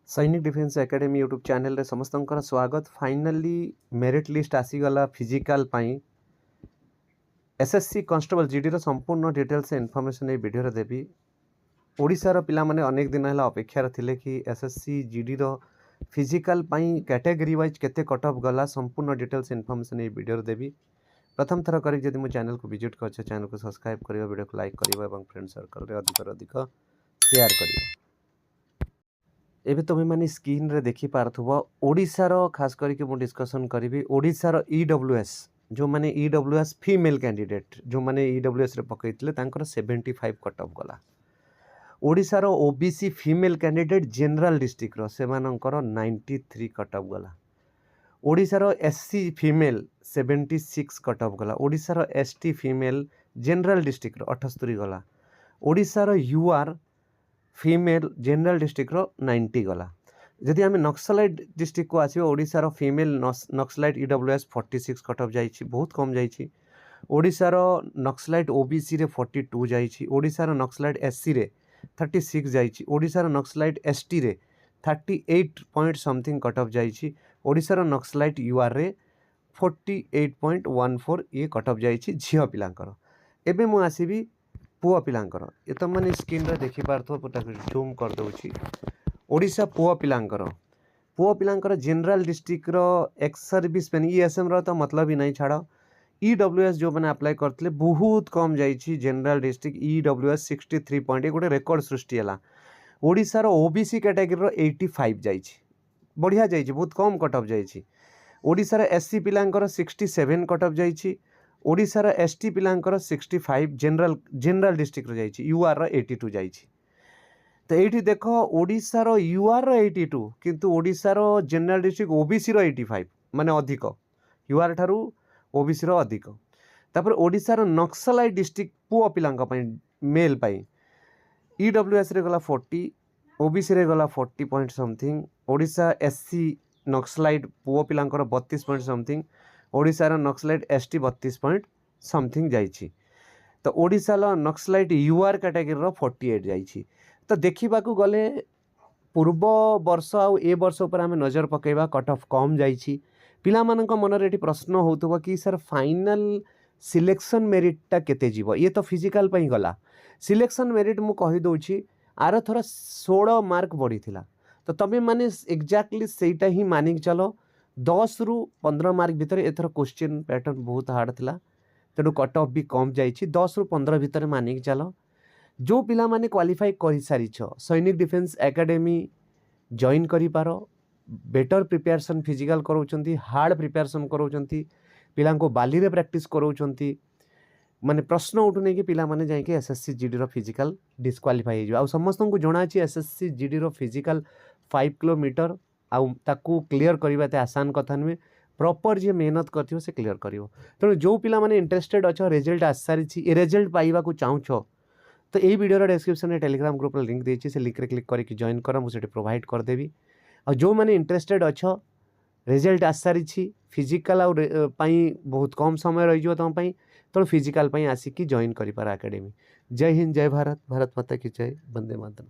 सैनिक defence academy YouTube channel रे समस्तंकर स्वागत। फाइनली मेरिट लिस्ट आसीगला फिजिकल पाई एसएससी कांस्टेबल जीडी रो संपूर्ण डिटेल्स इनफॉरमेशन ए video रे देबी। ओडिसा रो पिला माने अनेक दिन हला अपेक्षा थिले कि एसएससी जीडी रो फिजिकल पाई कैटेगरी वाइज केते कट ऑफ गला संपूर्ण डिटेल्स इनफॉरमेशन ए वीडियो रे देबी। प्रथम थर करी जदि मो चैनल को विजिट करछ चैनल को सब्सक्राइब करियो, वीडियो को लाइक करियो एवं फ्रेंड सर्कल रे अधिक शेयर करियो। एबे तुम मैंने स्क्रीन रे देखी पार्थुव ओडिसा रो खास करके मु डिस्कशन करी ओडिसा रो ईडब्ल्यूएस जो माने ईडब्ल्यूएस फीमेल कैंडिडेट जो माने ईडब्ल्यूएस रे पकैतले तांकर 75 कट ऑफ गला। ओडिसा रो OBC female candidate general district रो से मानकर 93 कट ऑफ गला। ओडिसा रो एससी फीमेल 76 कट ऑफ गला। ओडिसा रो एसटी फीमेल जनरल डिस्ट्रिक्ट रो 78 गला। ओडिसा रो यूआर फीमेल जनरल डिस्ट्रिक्ट रो 90 गला। जदि आम नक्सलाइट डिस्ट्रिक्ट को आसो ओडिसा रो female Naxalite EWS 46 cut off जाइछि, बहुत कम जाइछि। ओडिसा रो नक्सलाइट ओबीसी रे 42 जाइछि। ओडिसा रो नक्सलाइट एससी रे 36 जाइछि। ओडिसा रो नक्सलाइट एसटी रे 38 पॉइंट समथिंग कट ऑफ जाइछि। ओडिसा रो नक्सलाइट यूआर रे 48.14 ये कट ऑफ जाइछि झियो पिलांकर। एबे मु आसीबी पुआ पिलांकर। ये तो मैंने स्क्रीन रे देखि पारथो पुटा जूम कर दउछि। ओडिसा पुआ पिलांकर जनरल डिस्ट्रिक्ट रो एक्स सर्विस मैन ईएसएम रो तो मतलब ही नहीं छाड़। ईडब्ल्यूएस जो मैंने अप्लाई करथिले बहुत कम जाइछि। जनरल डिस्ट्रिक्ट ईडब्ल्यूएस 63 पॉइंट गोटे रेकॉर्ड सृष्टि हला। ओडिसा रो ओबीसी कैटेगरी रो 85 जाइछि, बढ़िया जाइछि, बहुत कम कट ऑफ जाइछि। ओडिसा रो एससी पिलांकर 67 कट ऑफ जाइछि। ओडिसा रो एसटी पिलांकर 65 जनरल डिस्ट्रिक्ट रो जाइछि। यूआर रो 82 जाइछि। तो एठी देखो ओडिसा रो यूआर रो 82 किंतु ओडिसा रो जनरल डिस्ट्रिक्ट ओबीसी रो 85 माने अधिक, यूआर ठारू ओबीसी रो अधिक। तापर ओडिसा रो नक्सलाइट डिस्ट्रिक्ट पुओ पिलांक पई मेल पई ईडब्ल्यूएस रे गला 40, ओबीसी रे गला 40 point something. Odisha SC Naxalite पुओ पिलांकर 32 पॉइंट समथिंग। ओडिसा रो नक्सलाइट एसटी 32 पॉइंट समथिंग जाइछि। तो ओडिसा रो नक्सलाइट यूआर कैटेगरी रो 48 जाइछि। तो देखा गले पूर्व वर्ष आउ ए वर्ष पर आम नजर पकेबा कट ऑफ कम जाइछि। पिला मानक मन रे प्रश्न होतबो कि सर फाइनल सिलेक्शन मेरिटटा केते जीवो। ये तो फिजिकल पई गला। सिलेक्शन मेरिट मु कहि दउछि आर थोड़ा 16 मार्क बढ़ी थिला। तो तबे माने एग्जैक्टली सेटा ही मानिक चलो 10 रु 15 मार्क भितर एथर क्वेश्चन पैटर्न बहुत हार्ड थिला, तेणु कट ऑफ भी कम जाइछि। 10 रु 15 भितर मानिक चलो। जो पिला माने क्वालिफाई कर सारी सैनिक डिफेन्स एकेडमी जॉइन करि पारो। बेटर प्रिपरेशन फिजिकल करोचंती, हार्ड प्रिपरेशन करोचंती, पिला को बाली रे प्रैक्टिस करोचंती। माने प्रश्न उठुने कि पिला माने जाके एसएससी जीडी रो फिजिकल डिस्क्वालिफाई हो। आ समस्त को जଣା अछि एसएससी जीडी रो फिजिकल 5 किलोमीटर आउ ताकू क्लियर करबा ते आसान कथा नुहे। प्रॉपर जे मेहनत करथियो से क्लियर करिवो। तेणु जो पिला माने इंटरेस्टेड अछ, रिजल्ट आस सारी छी, ए रिजल्ट पाइबा को चाहूछ तो यही वीडियो डिस्क्रिप्शन में टेलीग्राम ग्रुप लिंक देछि, से लिंक रे क्लिक करके जॉइन कर मुझे प्रोवाइड कर देबी। और जो मैंने इंटरेस्टेड अछ, रिजल्ट आस सारी छी, फिजिकल आउ पाई बहुत कम समय रही जो तुम पाई, तो फिजिकल पाई आसिकी जॉइन करि पार एकेडमी। जय हिंद, जय भारत, भारत माता की जय, वंदे मातरम।